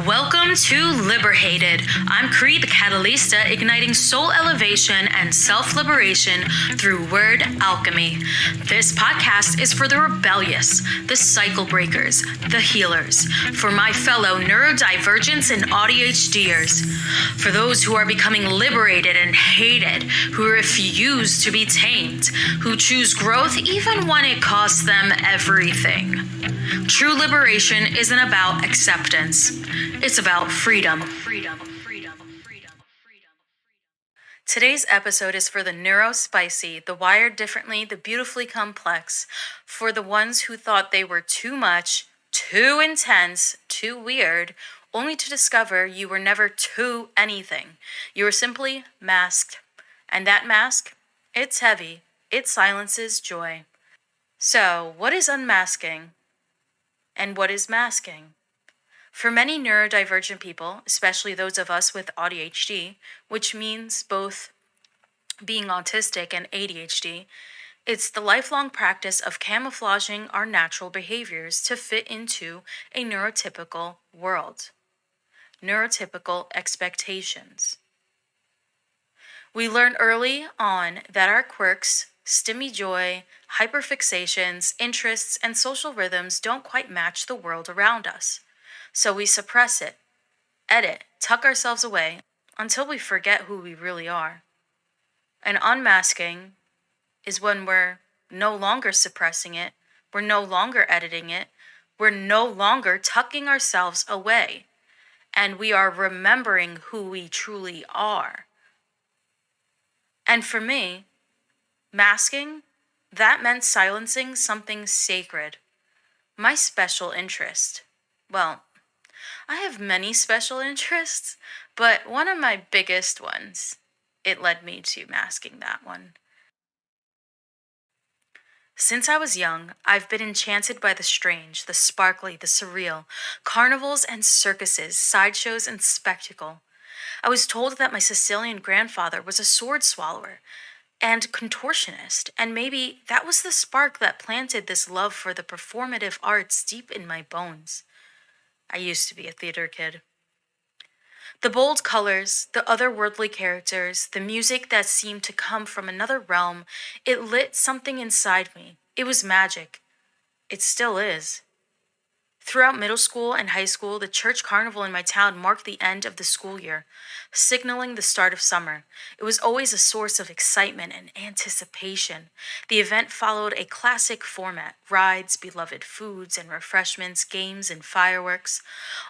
Welcome to LIBERHATED. I'm Cree, the Catalysta, igniting soul elevation and self-liberation through word alchemy. This podcast is for the rebellious, the cycle breakers, the healers, for my fellow neurodivergents and AuDHDers, for those who are becoming liberated and hated, who refuse to be tamed, who choose growth even when it costs them everything. True liberation isn't about acceptance. It's about freedom. Today's episode is for the neurospicy, the wired differently, the beautifully complex, for the ones who thought they were too much, too intense, too weird, only to discover you were never too anything. You were simply masked. And that mask, it's heavy. It silences joy. So, what is unmasking? And what is masking? For many neurodivergent people, especially those of us with AuDHD, which means both being autistic and ADHD, it's the lifelong practice of camouflaging our natural behaviors to fit into a neurotypical world. Neurotypical expectations. We learn early on that our quirks, stimmy joy, hyperfixations, interests, and social rhythms don't quite match the world around us. So we suppress it, edit, tuck ourselves away until we forget who we really are. And unmasking is when we're no longer suppressing it, we're no longer editing it, we're no longer tucking ourselves away, and we are remembering who we truly are. And for me, masking, that meant silencing something sacred. My special interest. Well, I have many special interests, but one of my biggest ones, it led me to masking that one. Since I was young, I've been enchanted by the strange, the sparkly, the surreal, carnivals and circuses, sideshows and spectacle. I was told that my Sicilian grandfather was a sword swallower and contortionist, and maybe that was the spark that planted this love for the performative arts deep in my bones. I used to be a theater kid. The bold colors, the otherworldly characters, the music that seemed to come from another realm, it lit something inside me. It was magic. It still is. Throughout middle school and high school, the church carnival in my town marked the end of the school year, signaling the start of summer. It was always a source of excitement and anticipation. The event followed a classic format: rides, beloved foods and refreshments, games and fireworks.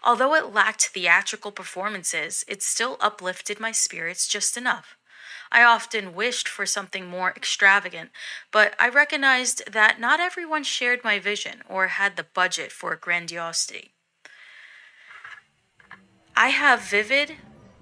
Although it lacked theatrical performances, it still uplifted my spirits just enough. I often wished for something more extravagant, but I recognized that not everyone shared my vision or had the budget for grandiosity. I have vivid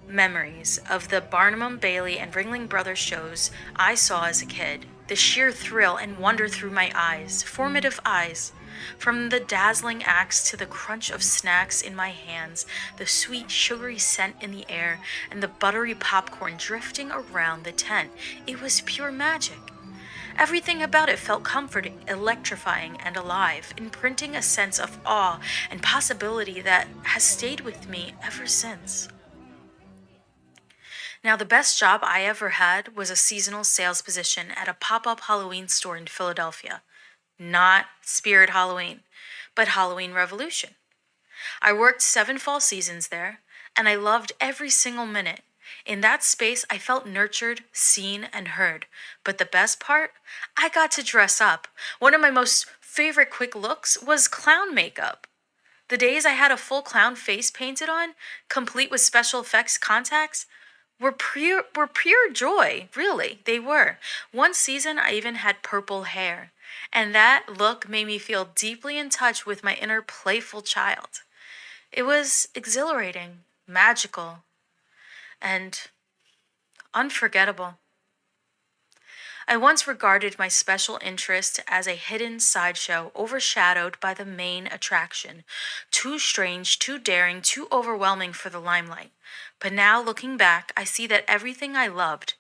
memories of the Barnum, Bailey, and Ringling Brothers shows I saw as a kid. The sheer thrill and wonder through my eyes, formative eyes. From the dazzling acts to the crunch of snacks in my hands, the sweet, sugary scent in the air, and the buttery popcorn drifting around the tent, it was pure magic. Everything about it felt comforting, electrifying, and alive, imprinting a sense of awe and possibility that has stayed with me ever since. Now, the best job I ever had was a seasonal sales position at a pop-up Halloween store in Philadelphia. Not Spirit Halloween, but Halloween Revolution. I worked 7 fall seasons there, and I loved every single minute. In that space, I felt nurtured, seen, and heard. But the best part? I got to dress up. One of my most favorite quick looks was clown makeup. The days I had a full clown face painted on, complete with special effects contacts, were pure joy, really, they were. One season I even had purple hair, and that look made me feel deeply in touch with my inner playful child. It was exhilarating, magical, and unforgettable. I once regarded my special interest as a hidden sideshow overshadowed by the main attraction. Too strange, too daring, too overwhelming for the limelight. But now, looking back, I see that everything I loved,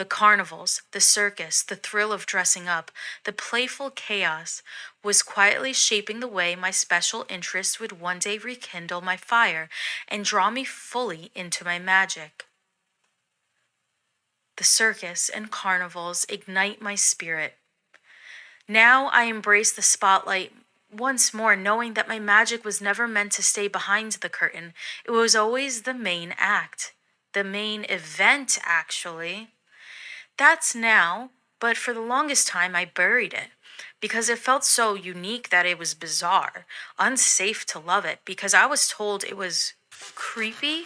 The carnivals, the circus, the thrill of dressing up, the playful chaos was quietly shaping the way my special interests would one day rekindle my fire and draw me fully into my magic. The circus and carnivals ignite my spirit. Now I embrace the spotlight once more, knowing that my magic was never meant to stay behind the curtain. It was always the main act, the main event, actually. That's now, but for the longest time I buried it because it felt so unique that it was bizarre, unsafe to love it because I was told it was creepy.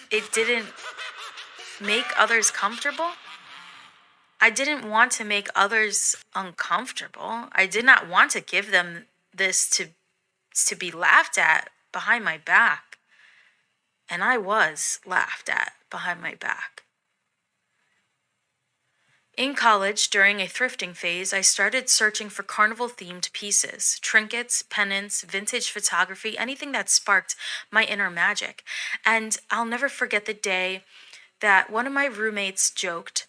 It didn't make others comfortable. I didn't want to make others uncomfortable. I did not want to give them this to be laughed at behind my back. And I was laughed at behind my back. In college, during a thrifting phase, I started searching for carnival-themed pieces, trinkets, pennants, vintage photography, anything that sparked my inner magic. And I'll never forget the day that one of my roommates joked,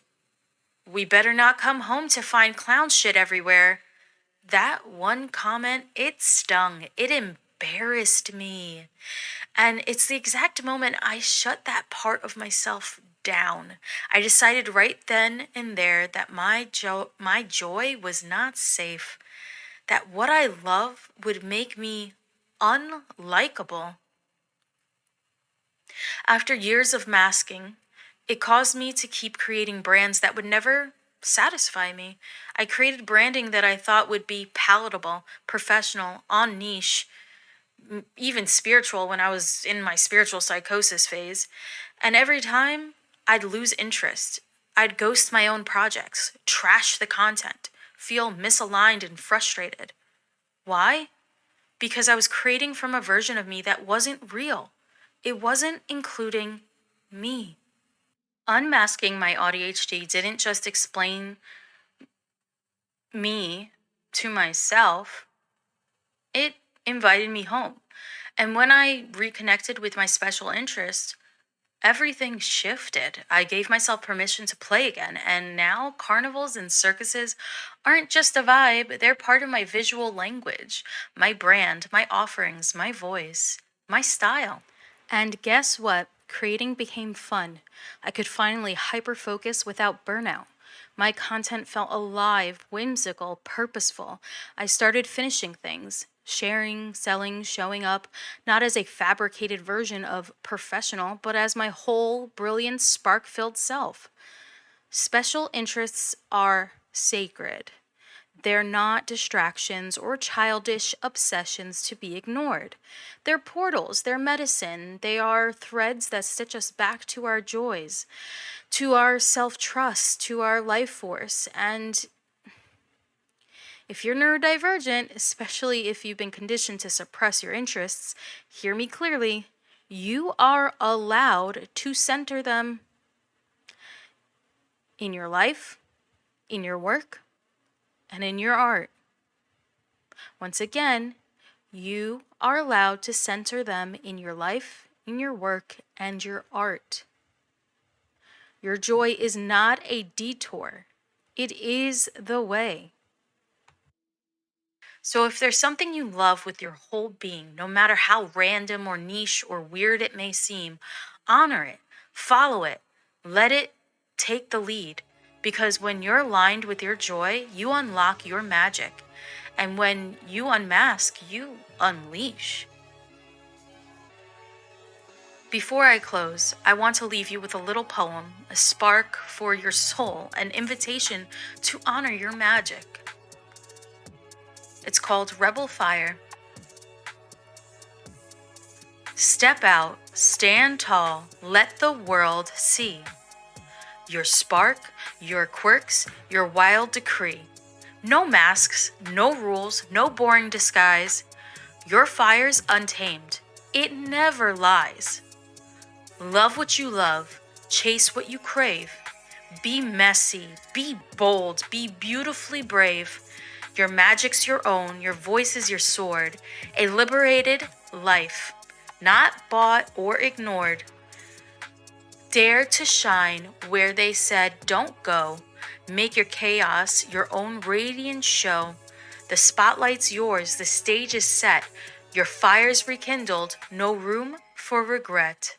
"We better not come home to find clown shit everywhere." That one comment, it stung. It embarrassed me. And it's the exact moment I shut that part of myself down. I decided right then and there that my joy was not safe, that what I love would make me unlikable. After years of masking, it caused me to keep creating brands that would never satisfy me. I created branding that I thought would be palatable, professional, on niche, even spiritual when I was in my spiritual psychosis phase. And every time I'd lose interest. I'd ghost my own projects, trash the content, feel misaligned and frustrated. Why? Because I was creating from a version of me that wasn't real. It wasn't including me. Unmasking my AuDHD didn't just explain me to myself, it invited me home. And when I reconnected with my special interest, everything shifted. I gave myself permission to play again, and now carnivals and circuses aren't just a vibe, they're part of my visual language, my brand, my offerings, my voice, my style. And guess what? Creating became fun. I could finally hyper-focus without burnout. My content felt alive, whimsical, purposeful. I started finishing things, sharing, selling, showing up, not as a fabricated version of professional, but as my whole, brilliant, spark-filled self. Special interests are sacred. They're not distractions or childish obsessions to be ignored. They're portals, they're medicine, they are threads that stitch us back to our joys, to our self-trust, to our life force. And if you're neurodivergent, especially if you've been conditioned to suppress your interests, hear me clearly, you are allowed to center them in your life, in your work, and in your art. Once again, you are allowed to center them in your life, in your work, and your art. Your joy is not a detour. It is the way. So if there's something you love with your whole being, no matter how random or niche or weird it may seem, honor it, follow it, let it take the lead. Because when you're aligned with your joy, you unlock your magic. And when you unmask, you unleash. Before I close, I want to leave you with a little poem, a spark for your soul, an invitation to honor your magic. It's called Rebel Fire. Step out, stand tall, let the world see your spark, your quirks, your wild decree. No masks, no rules, no boring disguise. Your fire's untamed. It never lies. Love what you love, chase what you crave. Be messy, be bold, be beautifully brave. Your magic's your own, your voice is your sword. A liberated life, not bought or ignored. Dare to shine where they said don't go. Make your chaos your own radiant show. The spotlight's yours, the stage is set. Your fire's rekindled, no room for regret.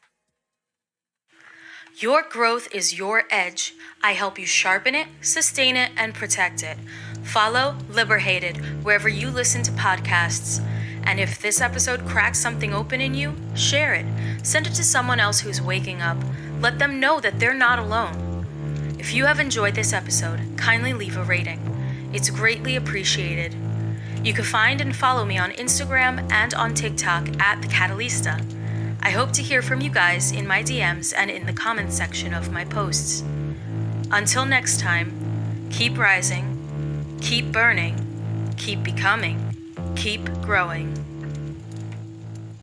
Your growth is your edge. I help you sharpen it, sustain it, and protect it. Follow LIBERHATED wherever you listen to podcasts. And if this episode cracks something open in you, share it. Send it to someone else who's waking up. Let them know that they're not alone. If you have enjoyed this episode, kindly leave a rating. It's greatly appreciated. You can find and follow me on Instagram and on TikTok at The Catalista. I hope to hear from you guys in my DMs and in the comments section of my posts. Until next time, keep rising, keep burning, keep becoming, keep growing.